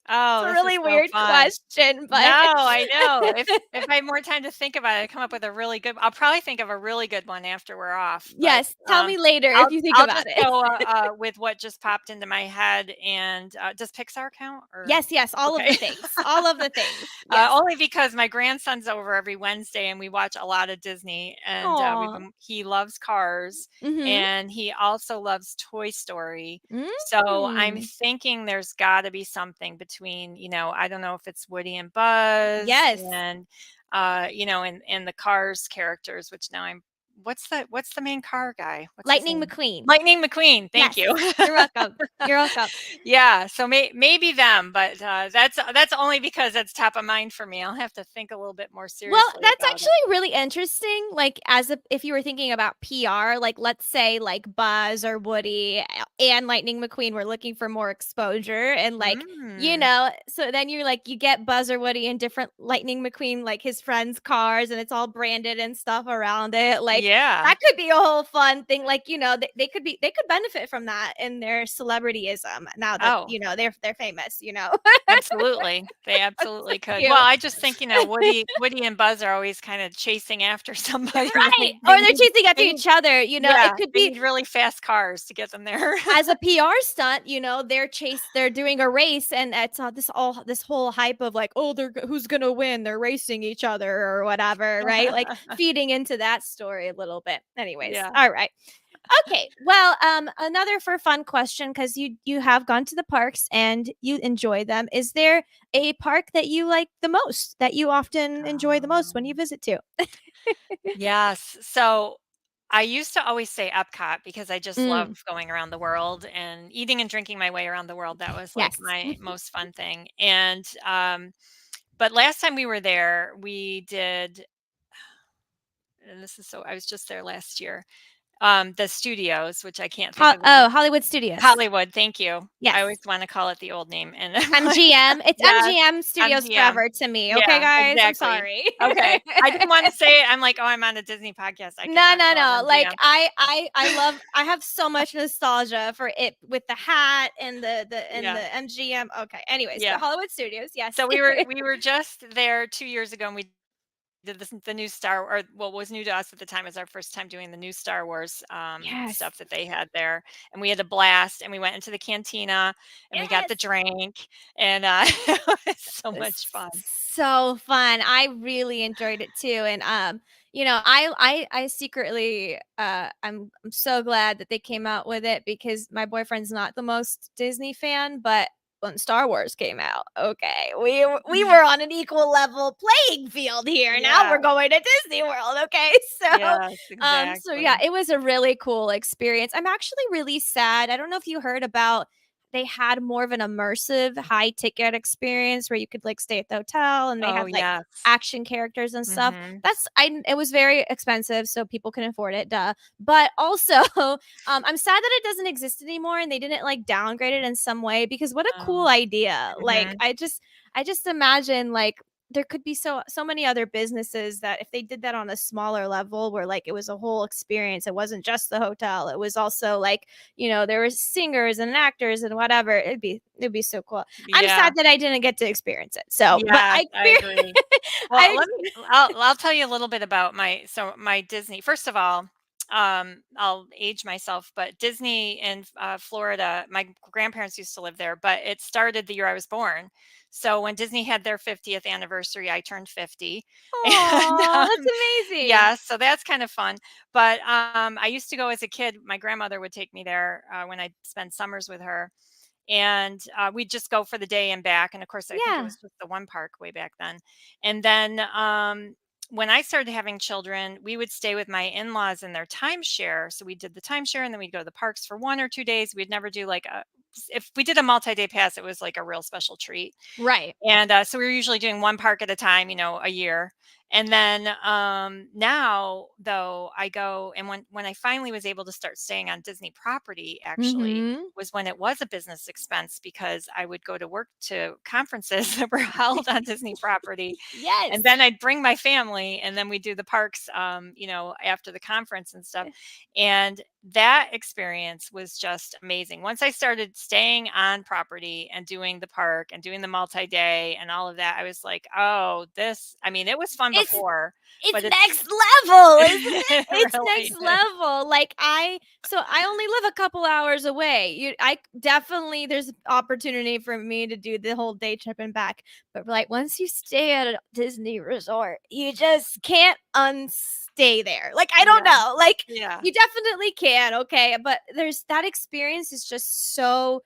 Oh, a this is really so weird fun. question, No, but I know. If I had more time to think about it, I'd come up with a really good I'll probably think of a really good one after we're off, but, yes, tell me later if I'll you think I'll about just it. go, with what just popped into my head, and, does Pixar count or Yes, yes, all of the okay. things. All of the things. Yes. Only because my grandson's over every Wednesday and we watch a lot of Disney and Aw. he loves Cars Mhm. and he also loves Toy Story. So I'm Mm. thinking there's got to be something between, I don't know if it's Woody and Buzz Yes. and, and the Cars characters, which now what's the main car guy? What's his Lightning name? McQueen. Lightning McQueen. Thank Yes. you. You're welcome. You're welcome. Yeah, so maybe them, but, that's only because it's top of mind for me. I'll have to think a little bit more Well, seriously that's about it. actually really interesting. Like, if you were thinking about PR, like, let's say like Buzz or Woody and Lightning McQueen were looking for more exposure, and like, Mm, so then you get Buzz or Woody in different Lightning McQueen, like his friends' cars, and it's all branded and stuff around it. Like, yeah. that could be a whole fun thing. Like, they could benefit from that in their celebrityism now that Oh, they're famous. absolutely. They That's so absolutely could. Well, cute. I just think, Woody and Buzz are always kinda chasing after somebody, Right, right? or they're chasing after each other, Yeah, it could they be need really fast cars to get them there. as a PR stunt, they're doing a race, and it's, this whole hype of like, "Oh, who's gonna win? They're racing each other," or whatever, right? Like, feeding into that story a little bit. Anyways, Yeah. alright. Okay, well, another for fun question, because you have gone to the parks and you enjoy them. Is there a park that you like the most, that you often enjoy the most when you Um visit to? Yes. So I used to always say Epcot because I just love Mm, going around the world and eating and drinking my way around the world. That was like yes. my most fun thing. And but last time we were there, we did, and this is so I was just there last year. The studios, which I can't think of the name. Hollywood Studios. Hollywood, thank you. I Yes. always want to call it the old name. And I'm like, MGM. It's yes, MGM Studios MGM. forever to me. Okay, Yeah, guys, I'm exactly. sorry. Okay. I didn't want to say it. I'm like, oh, I'm on a Disney podcast. I No, cannot no, call it no. Like MGM. I love. I have so much nostalgia for it with the hat and Yeah. the MGM. Okay. Anyways, but Yeah. Hollywood Studios, yes. So we were just there 2 years ago, and we did the new Star, or what was new to us at the time is our first time doing the new Star Wars Yes. stuff that they had there, and we had a blast. And we went into the cantina, and we got the Yes. drink, and it was so much It's fun. so fun. I really enjoyed it too, and I secretly I'm so glad that they came out with it because my boyfriend's not the most Disney fan, but when Star Wars came out, okay, we were on an equal level playing field here. Now Yeah. we're going to Disney World, okay? Yes, So yeah, exactly. it was a really cool experience. I'm actually really sad. I don't know if you heard about they had more of an immersive high ticket experience where you could like stay at the hotel and they Oh had like yes. action characters and stuff. Mhm. That's I it was very expensive so people can afford it, duh. But also I'm sad that it doesn't exist anymore and they didn't like downgrade it in some way because what a cool Oh. idea. Like Mhm. I just imagine like there could be so many other businesses that if they did that on a smaller level where like it was a whole experience, it wasn't just the hotel, it was also like there was singers and actors and whatever. It'd be so cool. I'm Yeah. sad that I didn't get to experience it. So, but Yes, I I experienced agree. Well, I let me I'll tell you a little bit about my Disney. First of all, I'll age myself, but Disney in Florida, my grandparents used to live there, but it started the year I was born. So when Disney had their 50th anniversary, I turned 50. And Aw, that's amazing. yeah, so that's kind of fun. But I used to go as a kid. My grandmother would take me there when I'd spend summers with her, and we'd just go for the day and back. And of course, I think it Yeah. was just the one park way back then. And then when I started having children, we would stay with my in-laws in their timeshare. So we did the timeshare, and then we'd go to the parks for 1 or 2 days. We'd never do like a if we did a multi-day pass, it was like a real special treat. Right. And so we were usually doing one park at a time, a year. And then now, though, I go, and when I finally was able to start staying on Disney property, actually, Mhm. was when it was a business expense because I would go to work to conferences that were held on Disney property, and Yes. then I'd bring my family, and then we do the parks, after the conference and stuff. And that experience was just amazing. Once I started staying on property and doing the park and doing the multi-day and all of that, I was like, oh, I mean, it was fun It's before, It's but it's next level, isn't it? it It's really next is. level. I only live a couple hours away. I definitely there's opportunity for me to do the whole day trip and back. But like once you stay at a Disney resort, you just can't unstay there. Like I don't Yeah. know. Like Yeah. you definitely can, okay? But there's that experience is just so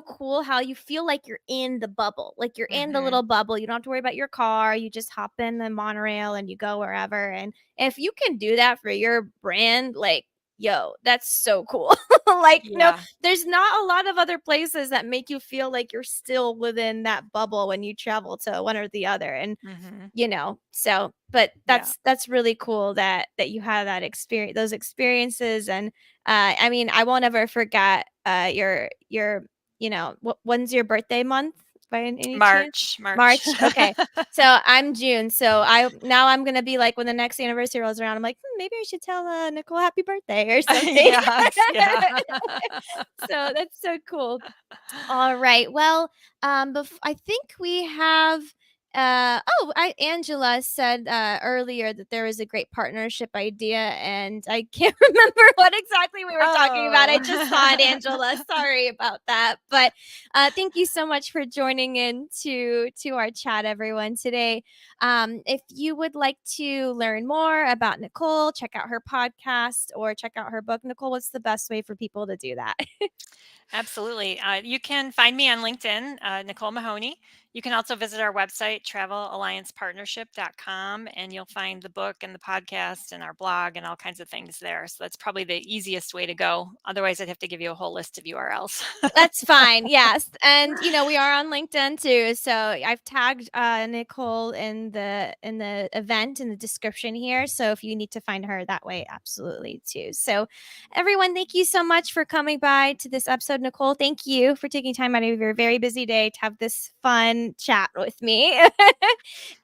cool how you feel like you're in the bubble. Like you're in the Mhm. little bubble. You don't have to worry about your car. You just hop in the monorail and you go wherever. And if you can do that for your brand, like, yo, that's so cool. Like, no, Yeah. there's not a lot of other places that make you feel like you're still within that bubble when you travel to one or the other. And Mhm. so but Yeah. that's really cool that you had that experience those experiences. And I mean I won't ever forget your when's your birthday month by any chance? March, March. March. Okay, so I'm June, so I'm gonna be like when the next anniversary rolls around I'm like, maybe I should tell Nicole happy birthday or something. Yes, yeah. So that's so cool. All right. Well, I think we have. Angela said earlier that there was a great partnership idea, and I can't remember what exactly we were talking about. I just saw it, Oh. Angela. Sorry about that, but thank you so much for joining in to our chat, everyone, today. If you would like to learn more about Nicole, check out her podcast or check out her book. Nicole, what's the best way for people to do that? Absolutely. You can find me on LinkedIn, Nicole Mahoney. You can also visit our website, travelalliancepartnership.com, and you'll find the book and the podcast and our blog and all kinds of things there. So that's probably the easiest way to go. Otherwise, I'd have to give you a whole list of URLs. That's fine. Yes. And we are on LinkedIn too. So I've tagged Nicole in the event in the description here. So if you need to find her that way, absolutely too. So everyone, thank you so much for coming by to this episode. Nicole, thank you for taking time out of your very busy day to have this fun chat with me.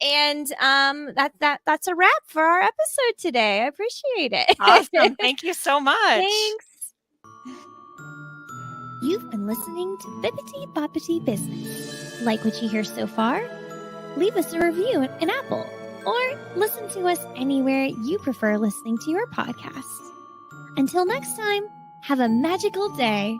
And that's a wrap for our episode today. I appreciate it. Awesome. Thank you so much. Thanks. You've been listening to Bippity Boppity Business. Like what you hear so far? Leave us a review in Apple or listen to us anywhere you prefer listening to your podcast. Until next time, have a magical day.